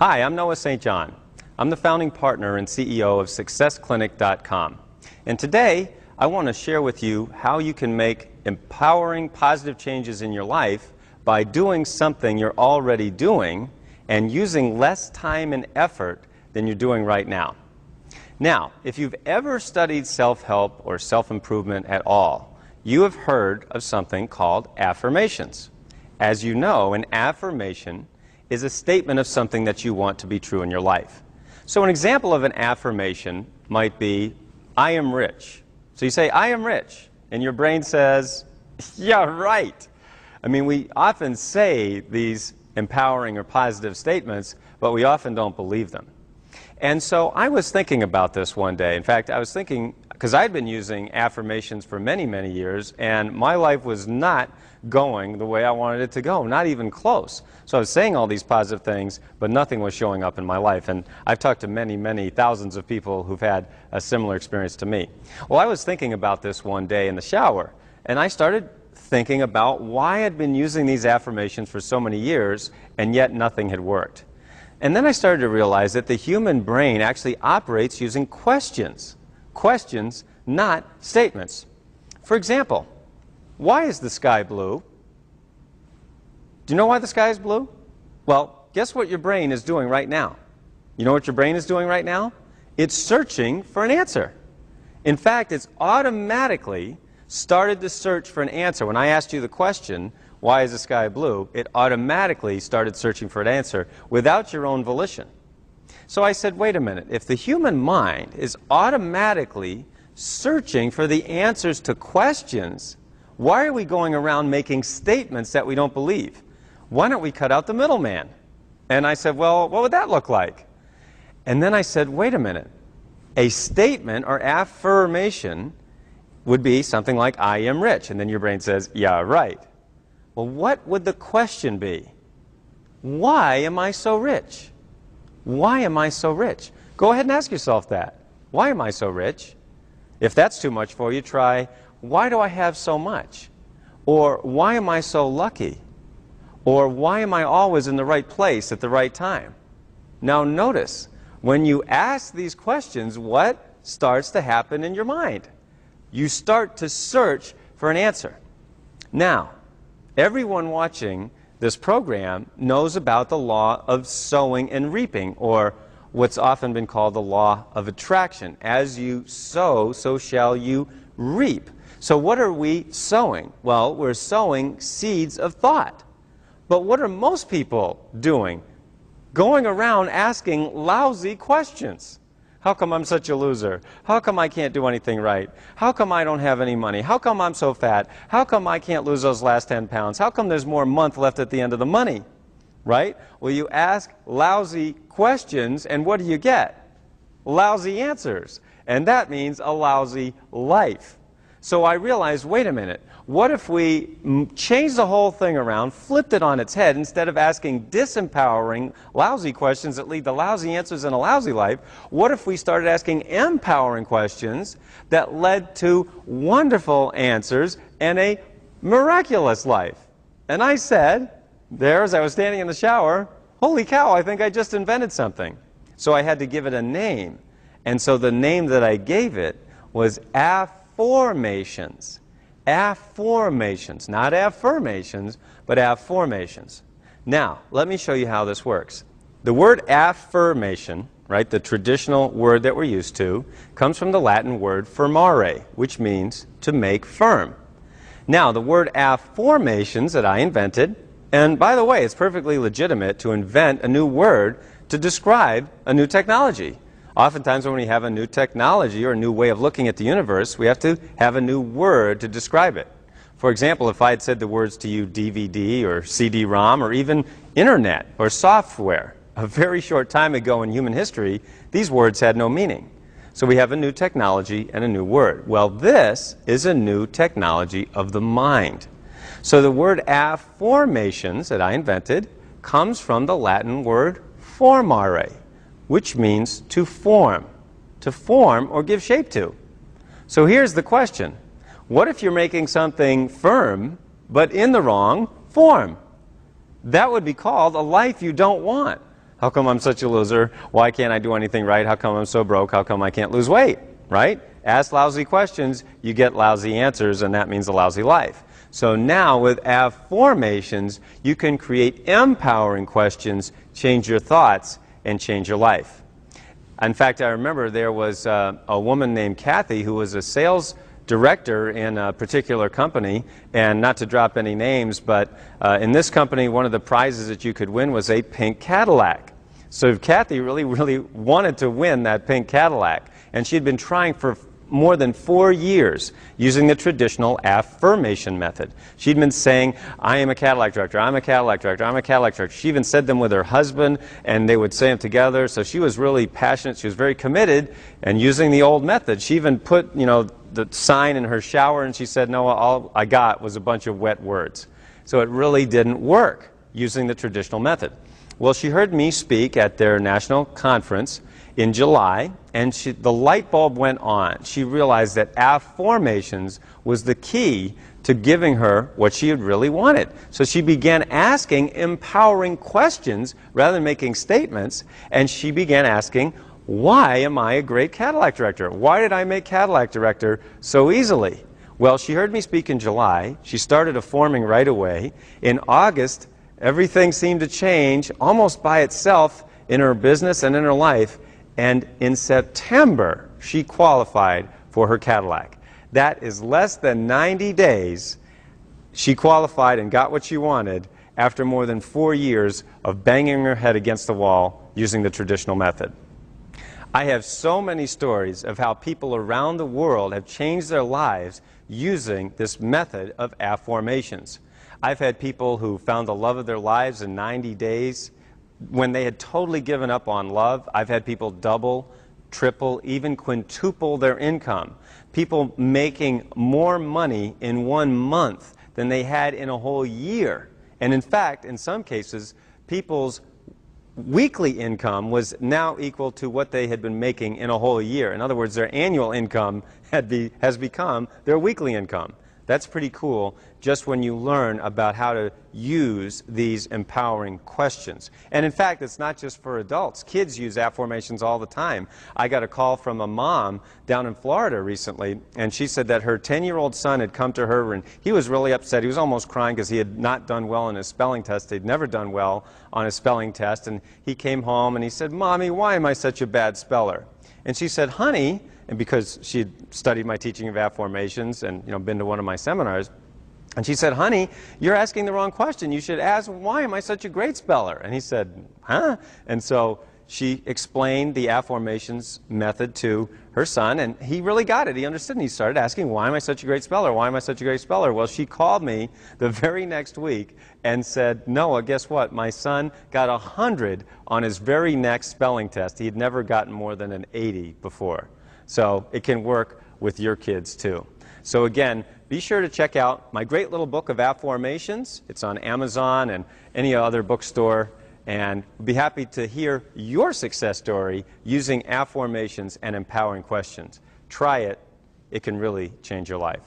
Hi, I'm Noah St. John. I'm the founding partner and CEO of SuccessClinic.com. And today, I want to share with you how you can make empowering, positive changes in your life by doing something you're already doing and using less time and effort than you're doing right now. Now, if you've ever studied self-help or self-improvement at all, you have heard of something called affirmations. As you know, an affirmation is a statement of something that you want to be true in your life. So an example of an affirmation might be, I am rich. So you say, I am rich, and your brain says, yeah, right. I mean, we often say these empowering or positive statements, but we often don't believe them. And so I was thinking about this one day. In fact, I was thinking, because I'd been using affirmations for many, many years, and my life was not going the way I wanted it to go, not even close. So I was saying all these positive things, but nothing was showing up in my life. And I've talked to many, many thousands of people who've had a similar experience to me. Well, I was thinking about this one day in the shower, and I started thinking about why I'd been using these affirmations for so many years, and yet nothing had worked. And then I started to realize that the human brain actually operates using questions. Questions, not statements. For example, why is the sky blue? Do you know why the sky is blue? Well, guess what your brain is doing right now? You know what your brain is doing right now? It's searching for an answer. In fact, it's automatically started to search for an answer. When I asked you the question, why is the sky blue? It automatically started searching for an answer without your own volition. So I said, wait a minute, if the human mind is automatically searching for the answers to questions, why are we going around making statements that we don't believe? Why don't we cut out the middleman? And I said, well, what would that look like? And then I said, wait a minute, a statement or affirmation would be something like, I am rich. And then your brain says, yeah, right. Well, what would the question be? Why am I so rich? Why am I so rich? Go ahead and ask yourself that. Why am I so rich? If that's too much for you, try, why do I have so much? Or why am I so lucky? Or why am I always in the right place at the right time? Now notice, when you ask these questions, what starts to happen in your mind? You start to search for an answer. Now, everyone watching this program knows about the law of sowing and reaping, or what's often been called the law of attraction. As you sow, so shall you reap. So what are we sowing? Well, we're sowing seeds of thought. But what are most people doing? Going around asking lousy questions. How come I'm such a loser? How come I can't do anything right? How come I don't have any money? How come I'm so fat? How come I can't lose those last 10 pounds? How come there's more month left at the end of the money? Right? Well, you ask lousy questions, and what do you get? Lousy answers. And that means a lousy life. So I realized, wait a minute, what if we changed the whole thing around, flipped it on its head, instead of asking disempowering, lousy questions that lead to lousy answers and a lousy life, what if we started asking empowering questions that led to wonderful answers and a miraculous life? And I said, there as I was standing in the shower, holy cow, I think I just invented something. So I had to give it a name. And so the name that I gave it was affirmations. Affirmations, not affirmations, but affirmations. Now, let me show you how this works. The word affirmation, right, the traditional word that we're used to, comes from the Latin word firmare, which means to make firm. Now, the word affirmations that I invented, and by the way, it's perfectly legitimate to invent a new word to describe a new technology. Oftentimes when we have a new technology or a new way of looking at the universe, we have to have a new word to describe it. For example, if I had said the words to you DVD or CD-ROM or even internet or software, a very short time ago in human history, these words had no meaning. So we have a new technology and a new word. Well, this is a new technology of the mind. So the word affirmations that I invented comes from the Latin word formare, which means to form or give shape to. So here's the question. What if you're making something firm, but in the wrong form? That would be called a life you don't want. How come I'm such a loser? Why can't I do anything right? How come I'm so broke? How come I can't lose weight? Right? Ask lousy questions, you get lousy answers, and that means a lousy life. So now with affirmations, you can create empowering questions, change your thoughts, and change your life. In fact, I remember there was a woman named Kathy who was a sales director in a particular company, and not to drop any names, but in this company, one of the prizes that you could win was a pink Cadillac. So Kathy really wanted to win that pink Cadillac, and she had been trying for more than 4 years using the traditional affirmation method. She'd been saying, I am a Cadillac director, I'm a Cadillac director, I'm a Cadillac director. She even said them with her husband, and they would say them together. So she was really passionate, she was very committed, and using the old method. She even put, the sign in her shower, and she said, no, all I got was a bunch of wet words. So it really didn't work using the traditional method. Well, she heard me speak at their national conference in July, and the light bulb went on. She realized that affirmations was the key to giving her what she had really wanted. So she began asking empowering questions rather than making statements, and she began asking, why am I a great Cadillac director? Why did I make Cadillac director so easily? Well, she heard me speak in July. She started affirming right away. In August, everything seemed to change almost by itself in her business and in her life. And in September, she qualified for her Cadillac. That is less than 90 days. She qualified and got what she wanted after more than 4 years of banging her head against the wall using the traditional method. I have so many stories of how people around the world have changed their lives using this method of affirmations. I've had people who found the love of their lives in 90 days. When they had totally given up on love, I've had people double, triple, even quintuple their income. People making more money in 1 month than they had in a whole year. And in fact, in some cases, people's weekly income was now equal to what they had been making in a whole year. In other words, their annual income has become their weekly income. That's pretty cool, just when you learn about how to use these empowering questions. And in fact, it's not just for adults. Kids use affirmations all the time. I got a call from a mom down in Florida recently, and she said that her 10-year-old son had come to her, and he was really upset. He was almost crying because he had not done well on his spelling test. He'd never done well on his spelling test, and he came home and he said, Mommy, why am I such a bad speller? And she said, honey, and because she had studied my teaching of affirmations and been to one of my seminars, and she said, honey, you're asking the wrong question. You should ask, why am I such a great speller? And he said, huh? And so she explained the affirmations method to her son, and he really got it. He understood, and he started asking, why am I such a great speller? Why am I such a great speller? Well, she called me the very next week and said, Noah, guess what? My son got 100 on his very next spelling test. He had never gotten more than an 80 before. So it can work with your kids too. So again, be sure to check out my great little book of affirmations. It's on Amazon and any other bookstore. And we'll be happy to hear your success story using affirmations and empowering questions. Try it. It can really change your life.